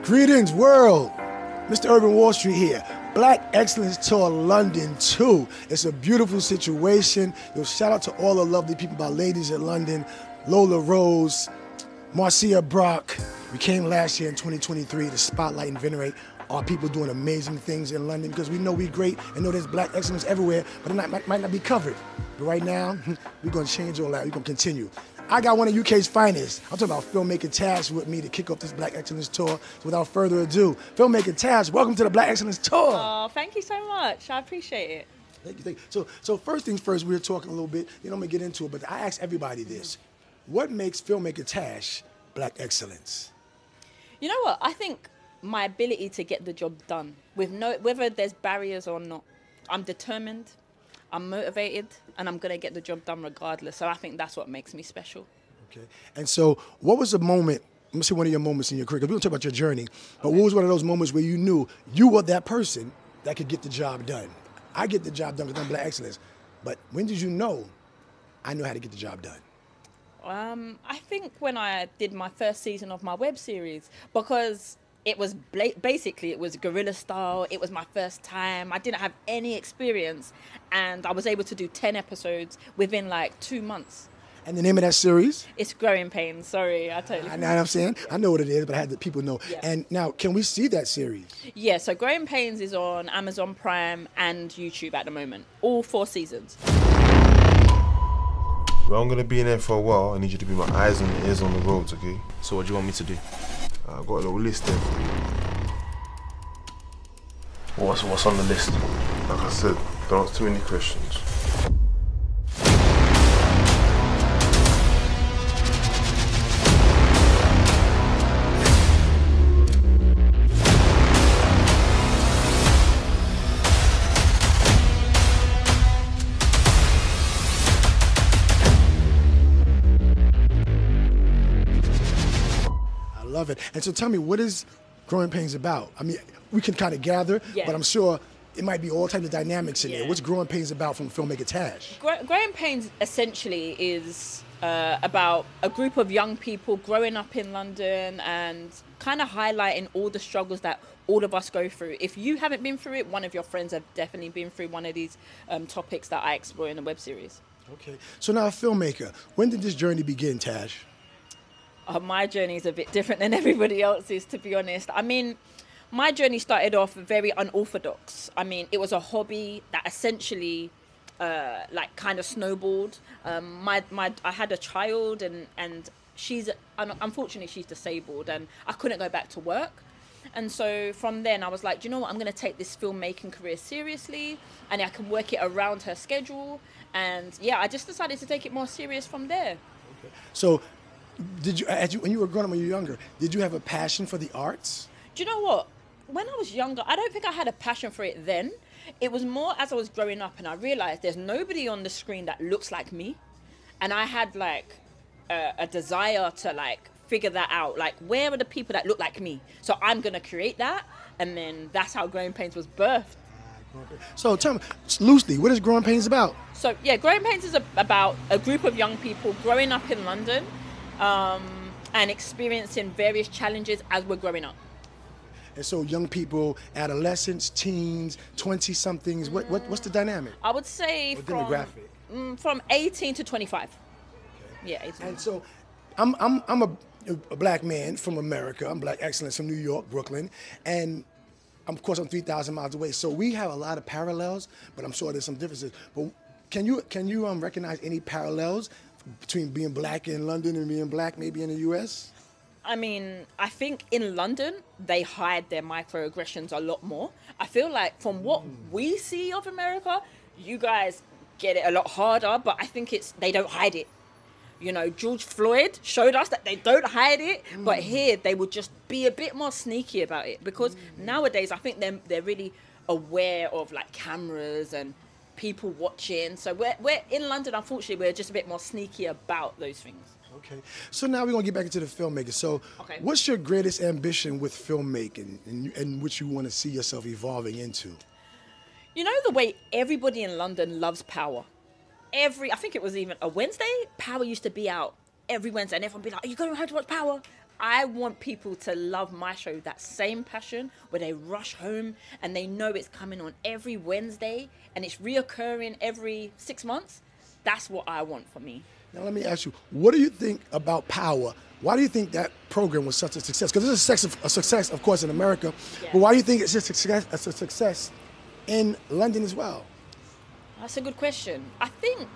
Greetings, world. Mr. Urban Wall Street here. Black Excellence Tour London 2. It's a beautiful situation. Shout out to all the lovely people, my ladies in London, Lola Rose, Marcia Brock. We came last year in 2023 to spotlight and venerate our people doing amazing things in London, because we know we're great and know there's black excellence everywhere, but it might not be covered. But right now, we're going to change all that. We're going to continue. I got one of UK's finest. I'm talking about Filmmaker TASH with me to kick off this Black Excellence Tour. So without further ado, Filmmaker TASH, welcome to the Black Excellence Tour. Oh, thank you so much. I appreciate it. Thank you. So first things first, we were talking a little bit, I'm going to get into it, but I ask everybody this. What makes Filmmaker TASH Black Excellence? You know what? I think my ability to get the job done, whether there's barriers or not. I'm determined, I'm motivated, and I'm going to get the job done regardless. So I think that's what makes me special. Okay. And so what was a moment, let me see one of your moments in your career, because we're going to talk about your journey, but what was one of those moments where you knew you were that person that could get the job done? I get the job done because I'm Black Excellence, but when did you know I knew how to get the job done? I think when I did my first season of my web series, because it was basically, it was guerrilla style. It was my first time. I didn't have any experience, and I was able to do 10 episodes within like 2 months. And the name of that series? It's Growing Pains. Sorry, I totally. I know what I'm saying. Yeah. I know what it is, but I had the people know. Yeah. And now, can we see that series? Yeah, so Growing Pains is on Amazon Prime and YouTube at the moment. All 4 seasons. Well, I'm going to be in there for a while. I need you to be my eyes and ears on the roads, okay? So what do you want me to do? I've got a little list there for you. What's on the list? Like I said, don't ask too many questions. Love it. And so tell me, what is Growing Pains about? I mean, we can kind of gather, yeah, but I'm sure it might be all types of dynamics in there. What's Growing Pains about from Filmmaker TASH? Growing Pains essentially is about a group of young people growing up in London and kind of highlighting all the struggles that all of us go through. If you haven't been through it, one of your friends have definitely been through one of these topics that I explore in the web series. Okay. So now, a filmmaker, when did this journey begin, TASH? My journey is a bit different than everybody else's, to be honest. I mean, my journey started off very unorthodox. I mean, it was a hobby that essentially, like, kind of snowballed. I had a child, and unfortunately, she's disabled, and I couldn't go back to work. And so from then, I was like, do you know what? I'm going to take this filmmaking career seriously, and I can work it around her schedule. And yeah, I just decided to take it more serious from there. Okay. So, when you were growing up, when you were younger, did you have a passion for the arts? Do you know what? When I was younger, I don't think I had a passion for it then. It was more as I was growing up and I realized there's nobody on the screen that looks like me. And I had like a desire to like figure that out. Like, where are the people that look like me? So I'm going to create that. And then that's how Growing Pains was birthed. So tell me, loosely, what is Growing Pains about? So yeah, Growing Pains is about a group of young people growing up in London, and experiencing various challenges as we're growing up. And so young people, adolescents, teens, 20-somethings, what's the dynamic? I would say from 18 to 25. Okay. Yeah, 18. And so I'm a black man from America. I'm Black Excellence from New York, Brooklyn. And of course, I'm 3,000 miles away. So we have a lot of parallels, but I'm sure there's some differences. But can you recognize any parallels between being black in London and being black maybe in the US? I mean, I think in London, they hide their microaggressions a lot more. I feel like from what we see of America, you guys get it a lot harder, but I think they don't hide it. You know, George Floyd showed us that they don't hide it, but here they would just be a bit more sneaky about it, because nowadays I think they're really aware of like cameras and people watching. So we're in London, unfortunately, we're just a bit more sneaky about those things. Okay. So now we're going to get back into the filmmaking. So what's your greatest ambition with filmmaking and which you want to see yourself evolving into? You know, the way everybody in London loves Power. I think it was even a Wednesday, Power used to be out every Wednesday, and everyone would be like, are you going home to watch Power? I want people to love my show, that same passion, where they rush home and they know it's coming on every Wednesday and it's reoccurring every 6 months. That's what I want for me. Now let me ask you, what do you think about Power? Why do you think that program was such a success? Because it's a success, of course, in America. Yeah. But why do you think it's a success in London as well? That's a good question. I think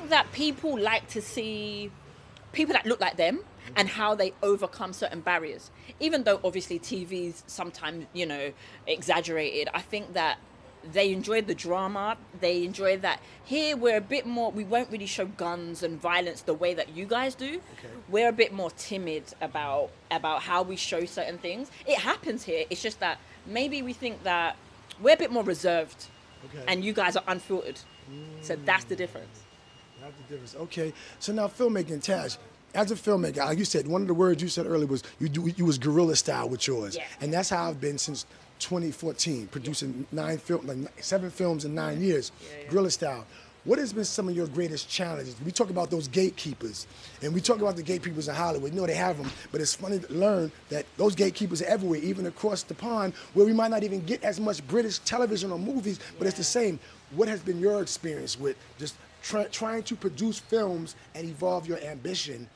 that people like to see people that look like them and how they overcome certain barriers. Even though obviously TV's sometimes, exaggerated, I think that they enjoy the drama. They enjoy that. Here we're a bit more, we won't really show guns and violence the way that you guys do. Okay. We're a bit more timid about how we show certain things. It happens here. It's just that maybe we think that we're a bit more reserved. Okay. And you guys are unfiltered. So that's the difference. That's the difference. Okay. So now filmmaking, Tash, as a filmmaker, like you said, one of the words you said earlier was you was guerrilla style with yours. Yeah. And that's how I've been since 2014, producing 7 films in 9 years, guerrilla style. What has been some of your greatest challenges? We talk about those gatekeepers, and we talk about the gatekeepers in Hollywood. You know they have them, but it's funny to learn that those gatekeepers are everywhere, even across the pond, where we might not even get as much British television or movies, but it's the same. What has been your experience with just trying to produce films and evolve your ambition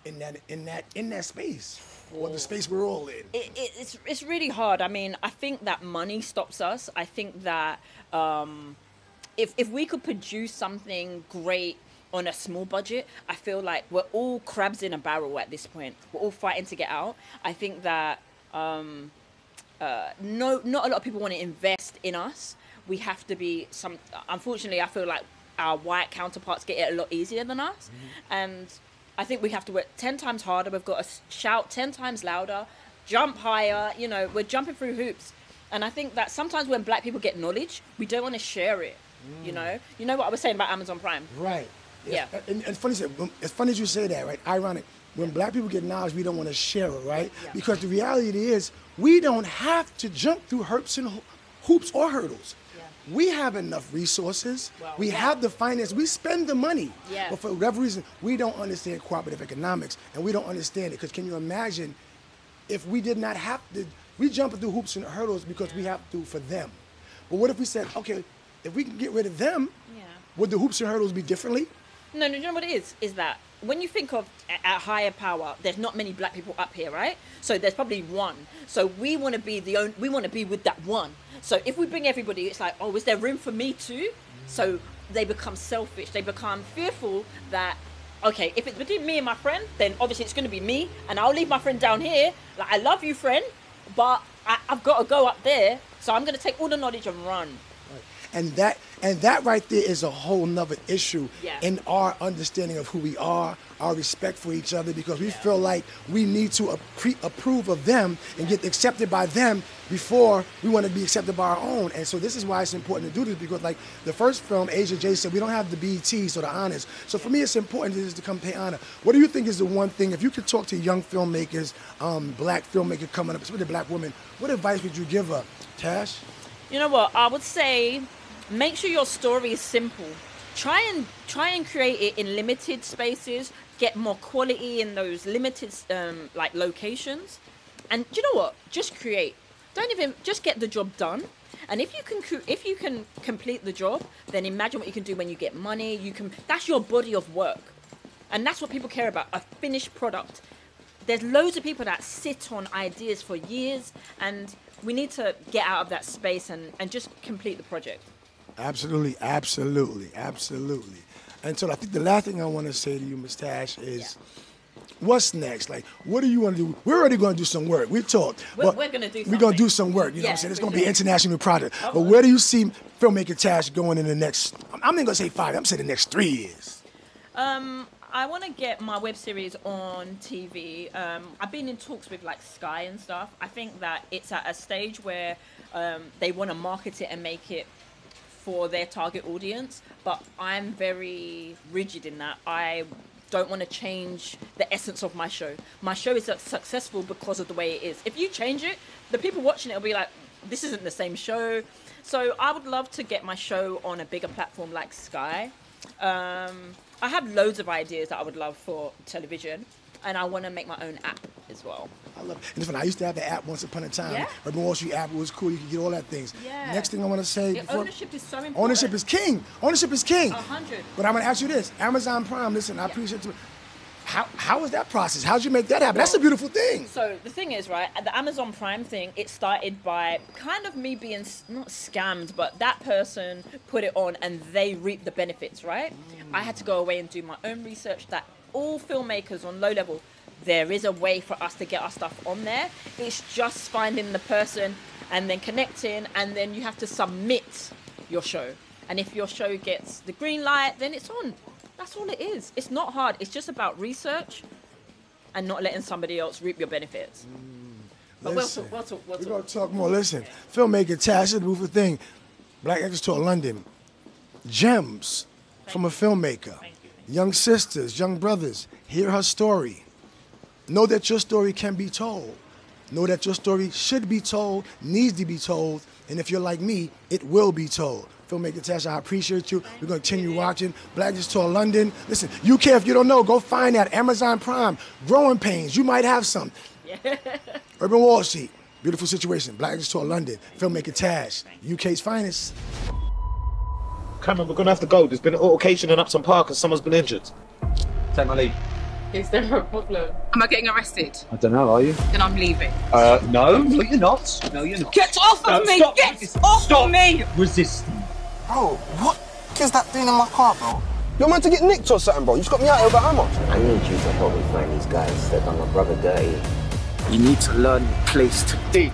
in that space, or the space we're all in? It's really hard. I mean, I think that money stops us. I think that if we could produce something great on a small budget, I feel like we're all crabs in a barrel at this point. We're all fighting to get out. I think that not a lot of people want to invest in us. We have to be unfortunately, I feel like our white counterparts get it a lot easier than us. And I think we have to work 10 times harder. We've got to shout 10 times louder, jump higher. We're jumping through hoops. And I think that sometimes when black people get knowledge, we don't want to share it. You know what I was saying about Amazon Prime? Right. Yeah. And it's funny you say that, right? Ironic. When black people get knowledge, we don't want to share it, right? Yeah. Because the reality is, we don't have to jump through hoops or hurdles. Yeah. We have enough resources. Well, we have the finance. We spend the money. Yeah. But for whatever reason, we don't understand cooperative economics, and we don't understand it. Because can you imagine if we did not have to, we jump through hoops and hurdles because we have to for them. But what if we said, okay, if we can get rid of them, would the hoops and hurdles be differently? No, you know what it is? Is that when you think of a higher power, there's not many black people up here, right? So there's probably one. So we want to be we want to be with that one. So if we bring everybody, it's like, oh, is there room for me too? So they become selfish. They become fearful that, okay, if it's between me and my friend, then obviously it's going to be me, and I'll leave my friend down here. Like, I love you, friend, but I've got to go up there. So I'm going to take all the knowledge and run. And that right there is a whole nother issue in our understanding of who we are, our respect for each other, because we feel like we need to approve of them and get accepted by them before we want to be accepted by our own. And so this is why it's important to do this, because like the first film, Asia J said, we don't have the BETs or the honors. So for me, it's important to come pay honor. What do you think is the one thing, if you could talk to young filmmakers, black filmmakers coming up, especially black women, what advice would you give her, Tash? You know what? I would say, make sure your story is simple. Try and create it in limited spaces. Get more quality in those limited like locations. And you know what? Just create. Just get the job done. And if you can complete the job, then imagine what you can do when you get money. That's your body of work, and that's what people care about, a finished product. There's loads of people that sit on ideas for years, and we need to get out of that space and just complete the project. Absolutely. And so I think the last thing I want to say to you, Ms. Tash, is what's next? Like, what do you want to do? We're already going to do some work. We've talked. We're going to do something. We're going to do some work. You know what I'm saying? It's going to be an international project. Oh, but where do you see Filmmaker Tash going in the next, I'm not going to say 5, I'm going to say the next 3 years? I want to get my web series on TV. I've been in talks with like Sky and stuff. I think that it's at a stage where they want to market it and make it for their target audience, but I'm very rigid in that. I don't want to change the essence of my show. My show is successful because of the way it is. If you change it, the people watching it will be like, this isn't the same show. So I would love to get my show on a bigger platform like Sky. I have loads of ideas that I would love for television. and I want to make my own app as well. I love it. And it's funny, I used to have the app once upon a time. Yeah? Urban Wall Street app, it was cool. You could get all that things. Yeah. Next thing I want to say. Yeah, ownership is so important. Ownership is king. Ownership is king. 100. But I'm going to ask you this. Amazon Prime, listen, I appreciate you. How was that process? How'd you make that happen? That's a beautiful thing. So the thing is, right, the Amazon Prime thing, it started by kind of me being, not scammed, but that person put it on and they reaped the benefits, right? I had to go away and do my own research that all filmmakers on low level, there is a way for us to get our stuff on there. It's just finding the person and then connecting, and then you have to submit your show. And if your show gets the green light, then it's on. That's all it is. It's not hard. It's just about research and not letting somebody else reap your benefits. But we'll talk. We're going to talk more. Listen, Filmmaker, TASH, the beautiful thing. Black Excellence Tour London. Gems from a filmmaker. Young sisters, young brothers, hear her story. Know that your story can be told. Know that your story should be told, needs to be told, and if you're like me, it will be told. Filmmaker TASH, I appreciate you. We're going to continue watching Black Excellence Tour London. Listen, UK, if you don't know, go find that. Amazon Prime, Growing Pains, you might have some. Yeah. Urban Wall Street, beautiful situation. Black Excellence Tour London, Filmmaker TASH, UK's finest. Cameron, we're going to have to go. There's been an altercation in Upton Park and someone's been injured. Take my leave. Is there a problem? Am I getting arrested? I don't know, are you? Then I'm leaving. No, you're not. No, you're not. Get off of me! Stop. Get off of me! Resist. Bro, what is that doing in my car, bro? You're meant to get nicked or something, bro. You just got me out here about how much? I need you to help me find these guys that done my brother dirty. You need to learn the place to dig.